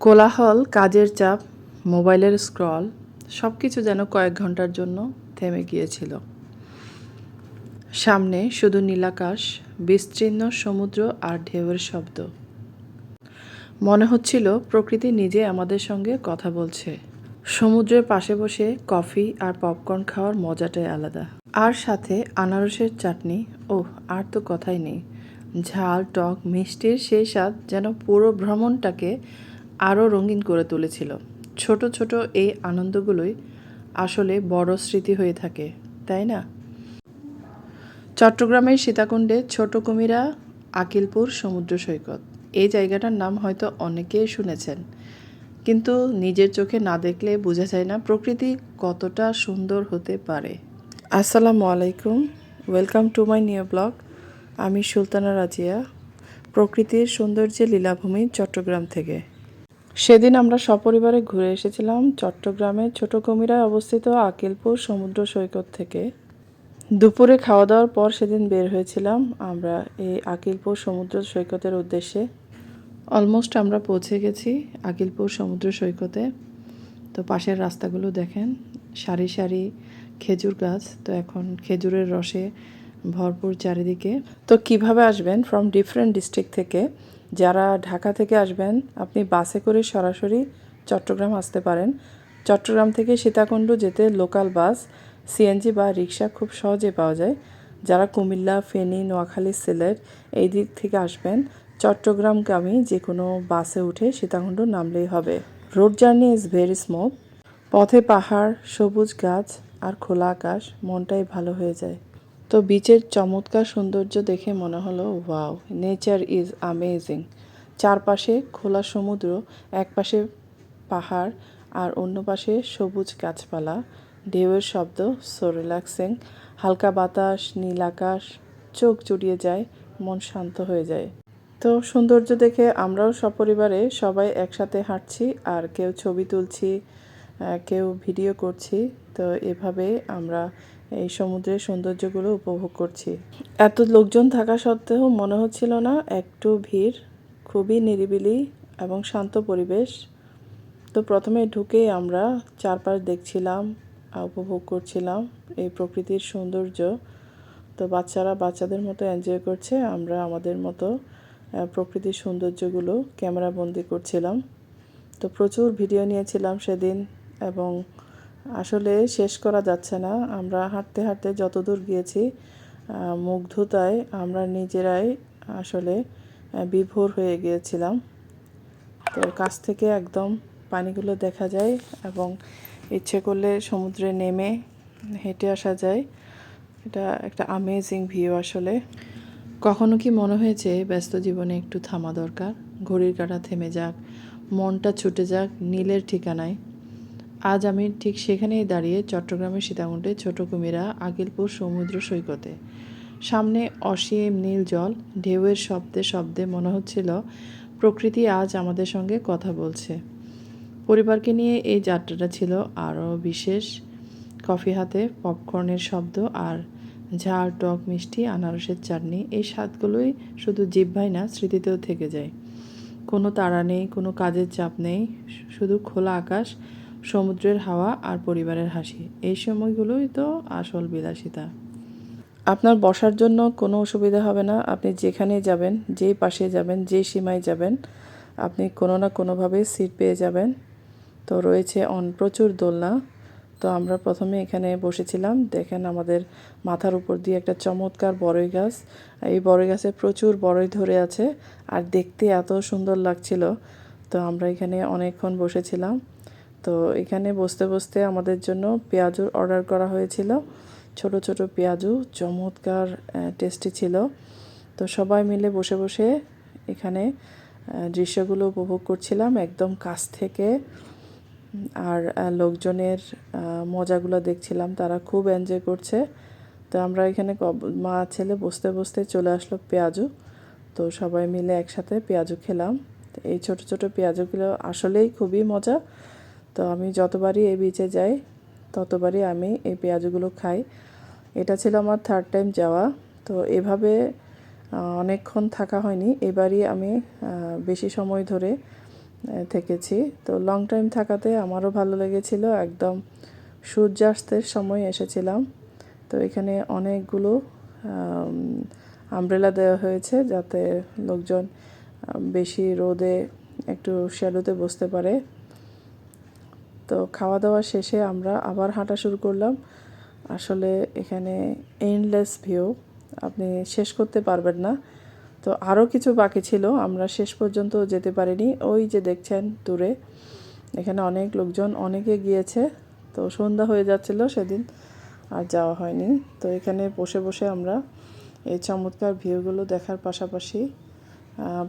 কোলাহল, কাজের চাপ, মোবাইলের স্ক্রল সব কিছু যেন কয়েক ঘন্টার জন্য থেমে গিয়েছিল। সামনে শুধু নীলাকাশ, বিস্তীর্ণ সমুদ্র আর ঢেউয়ের শব্দ। মনে হচ্ছিল প্রকৃতি নিজে আমাদের সঙ্গে কথা বলছে। সমুদ্রের পাশে বসে কফি আর পপকর্ন খাওয়ার মজাটাই আলাদা। আর সাথে আনারসের চাটনি, ওহ আর তো কথাই নেই। ঝাল, টক, মিষ্টির সেই স্বাদ যেন পুরো ভ্রমণটাকে আরও রঙিন করে তুলেছিল। ছোট ছোট এই আনন্দগুলোই আসলে বড় স্মৃতি হয়ে থাকে, তাই না? চট্টগ্রামের সীতাকুণ্ডে ছোট কুমিরা আকিলপুর সমুদ্র সৈকত। এই জায়গাটার নাম হয়তো অনেকেই শুনেছেন, কিন্তু নিজের চোখে না দেখলে বোঝা যায় না প্রকৃতি কতটা সুন্দর হতে পারে। আসসালামু আলাইকুম, welcome to my new blog. আমি সুলতানা রাজিয়া, প্রকৃতির সৌন্দর্যে লীলাভূমি, চট্টগ্রাম থেকে। সেদিন আমরা সপরিবারে ঘুরে এসেছিলাম চট্টগ্রামের ছোট কুমিরায় অবস্থিত আকিলপুর সমুদ্র সৈকত থেকে। দুপুরে খাওয়া দাওয়ার পর সেদিন বের হয়েছিলাম আমরা এই আকিলপুর সমুদ্র সৈকতের উদ্দেশ্যে। অলমোস্ট আমরা পৌঁছে গেছি আকিলপুর সমুদ্র সৈকতে। তো পাশের রাস্তাগুলো দেখেন, সারি সারি খেজুর গাছ। তো এখন খেজুরের রসে ভরপুর চারিদিকে। তো কিভাবে আসবেন? ফ্রম ডিফারেন্ট ডিস্ট্রিক্ট থেকে যারা ঢাকা থেকে আসবেন, আপনি বাসে করে সরাসরি চট্টগ্রাম আসতে পারেন। চট্টগ্রাম থেকে সীতাকুণ্ড যেতে লোকাল বাস, সিএনজি বা রিক্সা খুব সহজে পাওয়া যায়। যারা কুমিল্লা, ফেনী, নোয়াখালী, সিলেট এই দিক থেকে আসবেন, চট্টগ্রামগামী যে কোনো বাসে উঠে সীতাকুণ্ড নামলেই হবে। Road journey is very smooth. পথে পাহাড়, সবুজ গাছ আর খোলা আকাশ, মনটাই ভালো হয়ে যায়। তো বিচের চমৎকার সৌন্দর্য দেখে মনে হলো ওয়াও, নেচার ইজ অ্যামেজিং। চারপাশে খোলা সমুদ্র, এক পাশে পাহাড় আর অন্য পাশে সবুজ গাছপালা, ঢেউয়ের শব্দ, সো রিল্যাক্সিং। হালকা বাতাস, নীল আকাশ, চোখ জুড়িয়ে যায়, মন শান্ত হয়ে যায়। তো সৌন্দর্য দেখে আমরাও সপরিবারে সবাই একসাথে হাঁটছি আর কেউ ছবি তুলছি, কেউ ভিডিও করছি। তো এভাবে আমরা এই সমুদ্রের সৌন্দর্যগুলো উপভোগ করছি। এত লোকজন থাকা সত্ত্বেও মনে হচ্ছিল না একটু ভিড়। খুবই নিরিবিলি এবং শান্ত পরিবেশ। তো প্রথমে ঢুকেই আমরা চারপাশ দেখছিলাম, উপভোগ করছিলাম এই প্রকৃতির সৌন্দর্য। তো বাচ্চারা বাচ্চাদের মতো এনজয় করছে, আমরা আমাদের মতো প্রকৃতির সৌন্দর্যগুলো ক্যামেরাবন্দি করছিলাম। তো প্রচুর ভিডিও নিয়েছিলাম সেদিন এবং আসলে শেষ করা যাচ্ছে না। আমরা হাঁটতে হাঁটতে যতদূর গিয়েছি, মুগ্ধতায় আমরা নিজেরাই আসলে বিভোর হয়ে গিয়েছিলাম। তো কাছ থেকে একদম পানিগুলো দেখা যায় এবং ইচ্ছে করলে সমুদ্রে নেমে হেঁটে আসা যায়। এটা একটা আমেজিং ভিউ আসলে। কখনো কি মনে হয়েছে ব্যস্ত জীবনে একটু থামা দরকার? ঘড়ির কাঁটা থেমে যাক, মনটা ছুটে যাক নীলের ঠিকানায়। আজ আমি ঠিক সেখানেই দাঁড়িয়ে চট্টগ্রামের সীতাকুণ্ডে ছোট কুমিরা আকিলপুর সমুদ্র সৈকতে। সামনে অসীম নীল জল, ঢেউয়ের শব্দে শব্দে মনে হচ্ছিল প্রকৃতি আজ আমাদের সঙ্গে কথা বলছে। পরিবারকে নিয়ে এই যাত্রাটা ছিল আরও বিশেষ। কফি হাতে, পপকর্নের শব্দ আর ঝাল, টক, মিষ্টি, আনারসের চাটনি, এই স্বাদগুলোই শুধু জিহ্বায় না, স্মৃতিতেও থেকে যায়। কোনো তাড়া নেই, কোনো কাজের চাপ নেই, শুধু খোলা আকাশ, সমুদ্রের হাওয়া আর পরিবারের হাসি। এই সময়গুলোই তো আসল বিলাসিতা। আপনার বসার জন্য কোনো অসুবিধা হবে না। আপনি যেখানেই যাবেন, যেই পাশে যাবেন, যে সীমায় যাবেন, আপনি কোনো না কোনোভাবে সিট পেয়ে যাবেন। তো রয়েছে প্রচুর দোলনা। তো আমরা প্রথমে এখানে বসেছিলাম। দেখেন আমাদের মাথার উপর দিয়ে একটা চমৎকার বড়ই গাছ। এই বড়ই গাছে প্রচুর বড়ই ধরে আছে আর দেখতে এত সুন্দর লাগছিল। তো আমরা এখানে অনেকক্ষণ বসেছিলাম। তো এখানে বসতে বসতে আমাদের জন্য পেঁয়াজু অর্ডার করা হয়েছিল। ছোট ছোট পেঁয়াজু, চমৎকার টেস্টি ছিল। তো সবাই মিলে বসে বসে এখানে দৃশ্যগুলো উপভোগ করছিলাম একদম কাছ থেকে। আর লোকজনের মজাগুলো দেখছিলাম, তারা খুব এনজয় করছে। তো আমরা এখানে মা ছেলে বসতে বসতে চলে আসলো পেঁয়াজু। তো সবাই মিলে একসাথে পেঁয়াজু খেলাম। তো এই ছোট ছোট পেঁয়াজুগুলো আসলেই খুবই মজা। তো আমি যতবারই এই বিচে যাই ততবারই আমি এই পেঁয়াজুগুলো খাই। এটা ছিল আমার থার্ড টাইম যাওয়া। তো এভাবে অনেকক্ষণ থাকা হয়নি, এবারই আমি বেশি সময় ধরে থেকেছি। তো লং টাইম থাকাতে আমারও ভালো লেগেছিল। একদম সূর্যাস্তের সময় এসেছিলাম। তো এখানে অনেকগুলো আমব্রেলা দেওয়া হয়েছে যাতে লোকজন বেশি রোদে একটু শ্যাডোতে বসতে পারে। তো খাওয়া দাওয়া শেষে আমরা আবার হাঁটা শুরু করলাম। আসলে এখানে এন্ডলেস ভিউ, আপনি শেষ করতে পারবেন না। তো আরও কিছু বাকি ছিল, আমরা শেষ পর্যন্ত যেতে পারিনি। ওই যে দেখছেন দূরে, এখানে অনেক লোকজন, অনেকে গিয়েছে। তো সন্ধ্যা হয়ে যাচ্ছিল সেদিন, আর যাওয়া হয়নি। তো এখানে বসে বসে আমরা এই চমৎকার ভিউগুলো দেখার পাশাপাশি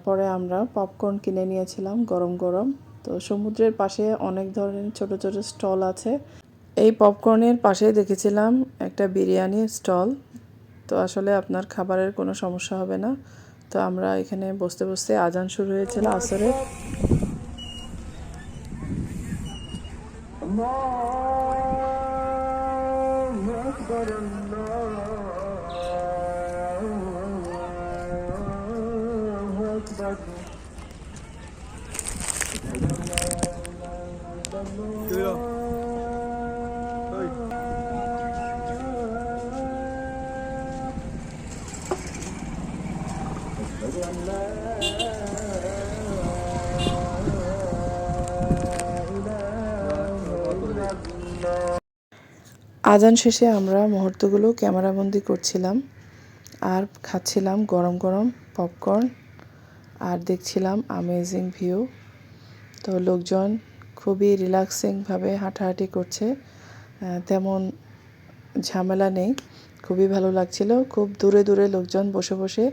পরে আমরা পপকর্ন কিনে নিয়েছিলাম গরম গরম। তো সমুদ্রের পাশে অনেক ধরনের ছোট ছোট স্টল আছে। এই পপকর্নের পাশে দেখেছিলাম একটা বিরিয়ানি স্টল। তো আসলে আপনার খাবারের কোনো সমস্যা হবে না। তো আমরা এখানে বসতে বসতে আজান শুরু হয়েছিল আসরের। আজান শেষে আমরা মুহূর্তগুলো ক্যামেরাবন্দি করছিলাম আর খাচ্ছিলাম গরম গরম পপকর্ন আর দেখছিলাম অ্যামেজিং ভিউ। তো লোকজন খুবই রিল্যাক্সিংভাবে হাঁটাহাঁটি করছে, তেমন ঝামেলা নেই। খুবই ভালো লাগছিল। খুব দূরে দূরে লোকজন বসে বসে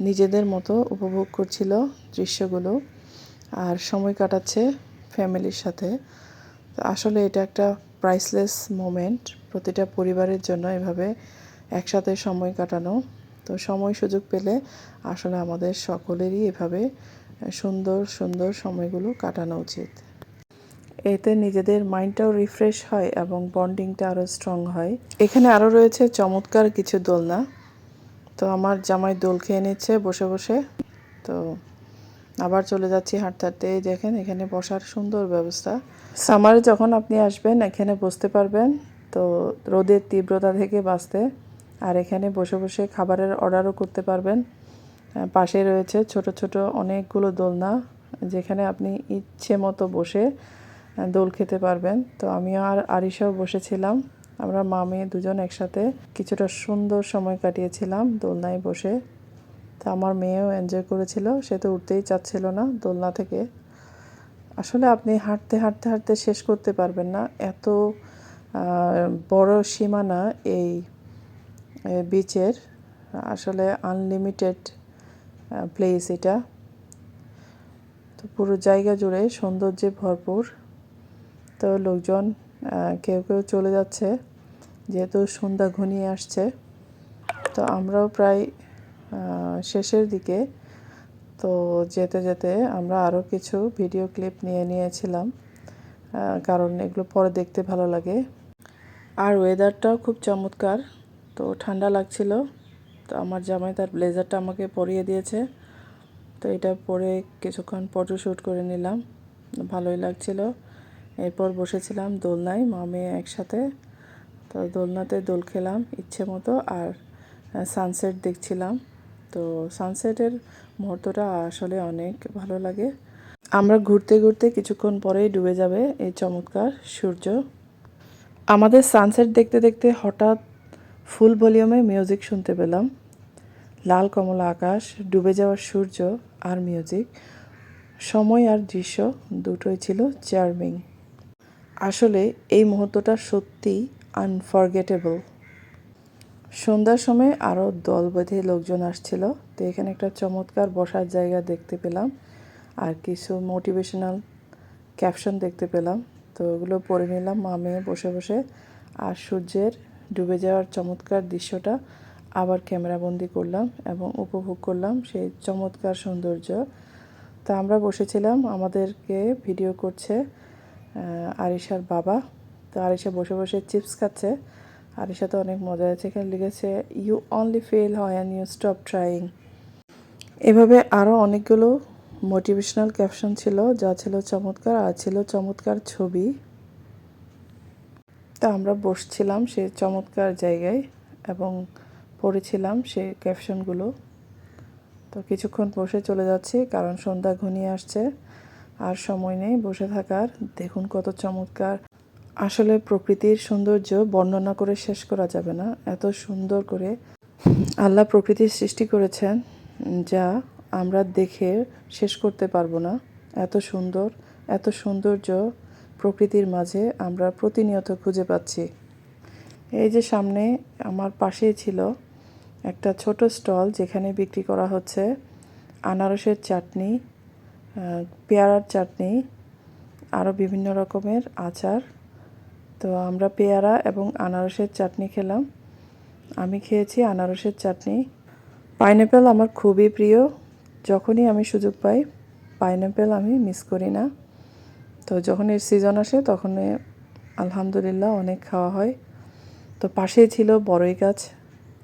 নিজেদের মতো উপভোগ করছিল দৃশ্যগুলো আর সময় কাটাচ্ছে ফ্যামিলির সাথে। আসলে এটা একটা প্রাইসলেস মোমেন্ট প্রতিটা পরিবারের জন্য, এভাবে একসাথে সময় কাটানো। তো সময় সুযোগ পেলে আসলে আমাদের সকলেরই এভাবে সুন্দর সুন্দর সময়গুলো কাটানো উচিত। এতে নিজেদের মাইন্ডটাও রিফ্রেশ হয় এবং বন্ডিংটা আরও স্ট্রং হয়। এখানে আরও রয়েছে চমৎকার কিছু দোলনা। তো আমার জামাই দোল খেয়ে নিচ্ছে বসে বসে। তো আবার চলে যাচ্ছি হাঁটতে হাঁটতে। দেখেন এখানে বসার সুন্দর ব্যবস্থা। সামারে যখন আপনি আসবেন এখানে বসতে পারবেন, তো রোদের তীব্রতা থেকে বাঁচতে। আর এখানে বসে বসে খাবারের অর্ডারও করতে পারবেন। পাশে রয়েছে ছোট ছোট অনেকগুলো দোলনা, যেখানে আপনি ইচ্ছে মতো বসে দোল খেতে পারবেন। তো আমিও আর আরিশাও বসেছিলাম। আমরা মা মেয়ে দুজন একসাথে কিছুটা সুন্দর সময় কাটিয়েছিলাম দোলনায় বসে। তো আমার মেয়েও এনজয় করেছিল, সে তো উঠতেই চাচ্ছিল না দোলনা থেকে। আসলে আপনি হাঁটতে হাঁটতে হাঁটতে শেষ করতে পারবেন না, এত বড় সীমানা এই বিচের। আসলে আনলিমিটেড প্লেস এটা। তো পুরো জায়গা জুড়ে সৌন্দর্যে ভরপুর। তো লোকজন কেউ কেউ চলে যাচ্ছে যেহেতু সন্ধ্যা ঘনিয়ে আসছে। তো আমরাও প্রায় শেষের দিকে। তো যেতে যেতে আমরা আরও কিছু ভিডিও ক্লিপ নিয়ে নিয়েছিলাম, কারণ এগুলো পরে দেখতে ভালো লাগে। আর ওয়েদারটাও খুব চমৎকার। তো ঠান্ডা লাগছিল। তো আমার জামাই তার ব্লেজারটা আমাকে পরিয়ে দিয়েছে। তো এটা পরে কিছুক্ষণ ফটোশ্যুট করে নিলাম, ভালোই লাগছিল। এরপর বসেছিলাম দোলনায় মা মেয়ে একসাথে। তো দোলনাতে দোল খেলাম ইচ্ছে মতো আর সানসেট দেখছিলাম। তো সানসেটের মুহূর্তটা আসলে অনেক ভালো লাগে। আমরা ঘুরতে ঘুরতে কিছুক্ষণ পরেই ডুবে যাবে এই চমৎকার সূর্য। আমাদের সানসেট দেখতে দেখতে হঠাৎ ফুল ভলিউমে মিউজিক শুনতে পেলাম। লাল কমলা আকাশ, ডুবে যাওয়ার সূর্য আর মিউজিক, সময় আর দৃশ্য দুটোই ছিল চার্মিং। আসলে এই মুহূর্তটা সত্যি আনফরগেটেবল। সন্ধ্যার সময় আরও দল বেঁধে লোকজন আসছিল। তো এখানে একটা চমৎকার বসার জায়গা দেখতে পেলাম আর কিছু মোটিভেশনাল ক্যাপশন দেখতে পেলাম। তো ওগুলো পড়ে নিলাম মা মেয়ে বসে বসে। আর সূর্যের ডুবে যাওয়ার চমৎকার দৃশ্যটা আবার ক্যামেরাবন্দি করলাম এবং উপভোগ করলাম সেই চমৎকার সৌন্দর্য। তো আমরা বসেছিলাম, আমাদেরকে ভিডিও করছে আরিশার বাবা। তো আরিশা বসে বসে চিপস খাচ্ছে। আরিশা তো অনেক মজা আছে। এখানে লিখেছে you only fail when you stop trying. এভাবে আরও অনেকগুলো মোটিভেশনাল ক্যাপশন ছিল, যা ছিল চমৎকার, আর ছিল চমৎকার ছবি। তা আমরা বসছিলাম সেই চমৎকার জায়গায় এবং পড়েছিলাম সেই ক্যাপশনগুলো। তো কিছুক্ষণ বসে চলে যাচ্ছি, কারণ সন্ধ্যা ঘনিয়ে আসছে, আর সময় নেই বসে থাকার। দেখুন কত চমৎকার, আসলে প্রকৃতির সৌন্দর্য বর্ণনা করে শেষ করা যাবে না। এত সুন্দর করে আল্লাহ প্রকৃতির সৃষ্টি করেছেন, যা আমরা দেখে শেষ করতে পারবো না। এত সুন্দর, এত সৌন্দর্য প্রকৃতির মাঝে আমরা প্রতিনিয়ত খুঁজে পাচ্ছি। এই যে সামনে আমার পাশেই ছিল একটা ছোট স্টল, যেখানে বিক্রি করা হচ্ছে আনারসের চাটনি, পেয়ারার চাটনি, আরও বিভিন্ন রকমের আচার। তো আমরা পেয়ারা এবং আনারসের চাটনি খেলাম। আমি খেয়েছি আনারসের চাটনি। পাইনঅ্যাপেল আমার খুবই প্রিয়, যখনই আমি সুযোগ পাই পাইনঅ্যাপেল আমি মিস করি না। তো যখন এর সিজন আসে তখন আলহামদুলিল্লাহ অনেক খাওয়া হয়। তো পাশেই ছিল বড়ই গাছ।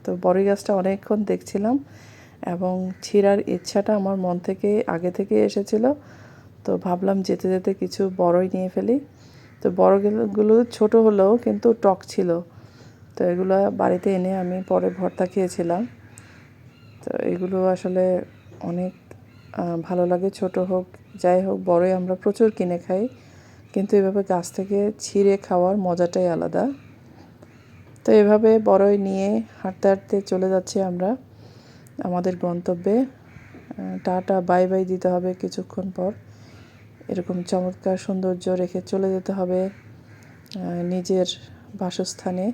তো বড়ই গাছটা অনেকক্ষণ দেখছিলাম এবং ছিঁড়ার ইচ্ছাটা আমার মন থেকে আগে থেকে এসেছিল। তো ভাবলাম যেতে যেতে কিছু বড়ই নিয়ে ফেলি। তো বড়গুলো ছোট হলেও কিন্তু টক ছিল। তো এগুলো বাড়িতে এনে আমি পরে ভর্তা খেয়েছিলাম। তো এগুলো আসলে অনেক ভালো লাগে, ছোট হোক যাই হোক, বড়ই আমরা প্রচুর কিনে খাই, কিন্তু এভাবে গাছ থেকে ছিঁড়ে খাওয়ার মজাটাই আলাদা। তো এভাবে বড়ই নিয়ে হাঁটতে হাঁটতে চলে যাচ্ছি আমরা আমাদের গন্তব্যে। টাটা বাই বাই দিতে হবে কিছুক্ষণ পর। এরকম চমৎকার সৌন্দর্য রেখে চলে যেতে হবে নিজের বাসস্থানে,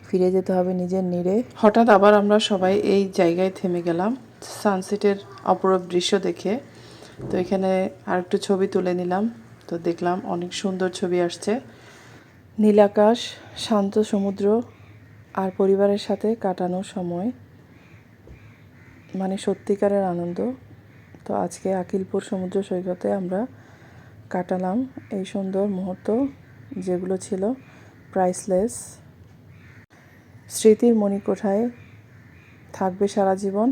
ফিরে যেতে হবে নিজের নীড়ে। হঠাৎ আবার আমরা সবাই এই জায়গায় থেমে গেলাম সানসেটের অপরূপ দৃশ্য দেখে। তো এখানে আরেকটু ছবি তুলে নিলাম। তো দেখলাম অনেক সুন্দর ছবি আসছে, নীল আকাশ, শান্ত সমুদ্র, আর পরিবারের সাথে কাটানো সময়, মানে সত্যিকারের আনন্দ। তো আজকে আকিলপুর সমুদ্র সৈকতে আমরা কাটালাম এই সুন্দর মুহূর্ত, যেগুলো ছিল প্রাইসলেস। স্মৃতির মণিকোঠায় থাকবে সারা জীবন।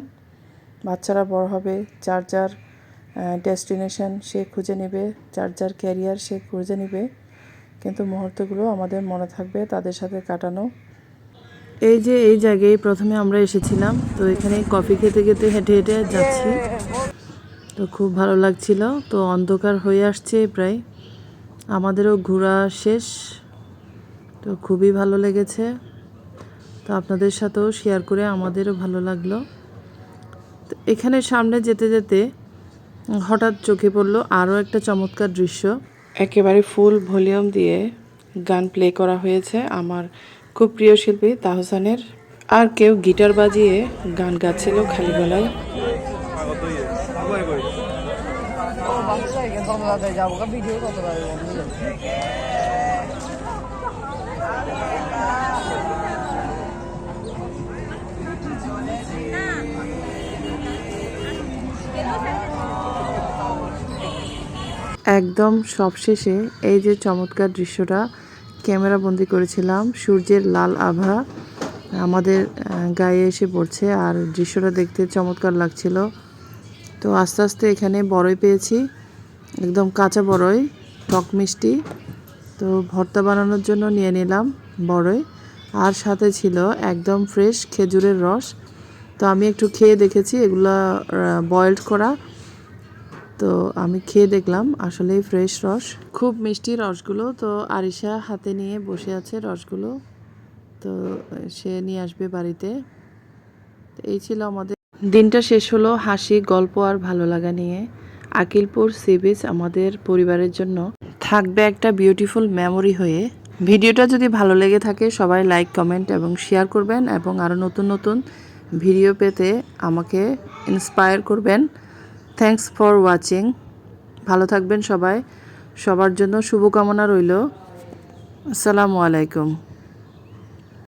বাচ্চারা বড় হবে, যার যার ডেস্টিনেশন সে খুঁজে নেবে, যার যার ক্যারিয়ার সে খুঁজে নেবে, কিন্তু মুহূর্তগুলো আমাদের মনে থাকবে তাদের সাথে কাটানো। এই যে এই জায়গায় প্রথমে আমরা এসেছিলাম, তো এখানে কফি খেতে খেতে হেঁটে হেঁটে যাচ্ছি। তো খুব ভালো লাগছিল। তো অন্ধকার হয়ে আসছে প্রায়, আমাদেরও ঘোরা শেষ। তো খুবই ভালো লেগেছে। তো আপনাদের সাথেও শেয়ার করে আমাদেরও ভালো লাগলো। তো এখানে সামনে যেতে যেতে হঠাৎ চোখে পড়লো আরও একটা চমৎকার দৃশ্য। একেবারে ফুল ভলিউম দিয়ে গান প্লে করা হয়েছে আমার খুব প্রিয় শিল্পী তাহসানের, আর কেউ গিটার বাজিয়ে গান গাচ্ছিল খালি গলায়। একদম সবশেষে এই যে চমৎকার দৃশ্যটা ক্যামেরা বন্দি করেছিলাম, সূর্যের লাল আভা আমাদের গায়ে এসে পড়ছে, আর দৃশ্যটা দেখতে চমৎকার লাগছিল। তো আস্তে আস্তে এখানে বড়ই পেয়েছি, একদম কাঁচা বড়ই, টক মিষ্টি। তো ভর্তা বানানোর জন্য নিয়ে নিলাম বড়ই, আর সাথে ছিল একদম ফ্রেশ খেজুরের রস। তো আমি একটু খেয়ে দেখেছি, এগুলা বয়েলড করা। তো আমি খেয়ে দেখলাম আসলেই ফ্রেশ রস, খুব মিষ্টি রসগুলো। তো আরিশা হাতে নিয়ে বসে আছে রসগুলো, তো সে নিয়ে আসবে বাড়িতে। এই ছিল আমাদের দিনটা, শেষ হলো হাসি, গল্প আর ভালো লাগা নিয়ে। আকিলপুর সি বিচ আমাদের পরিবারের জন্য থাকবে একটা বিউটিফুল মেমোরি হয়ে। ভিডিওটা যদি ভালো লেগে থাকে সবাই লাইক, কমেন্ট এবং শেয়ার করবেন, এবং আরও নতুন নতুন ভিডিও পেতে আমাকে ইন্সপায়ার করবেন। Thanks for watching. ভালো থাকবেন সবাই, সবার জন্য শুভকামনা রইল। আসসালামু আলাইকুম।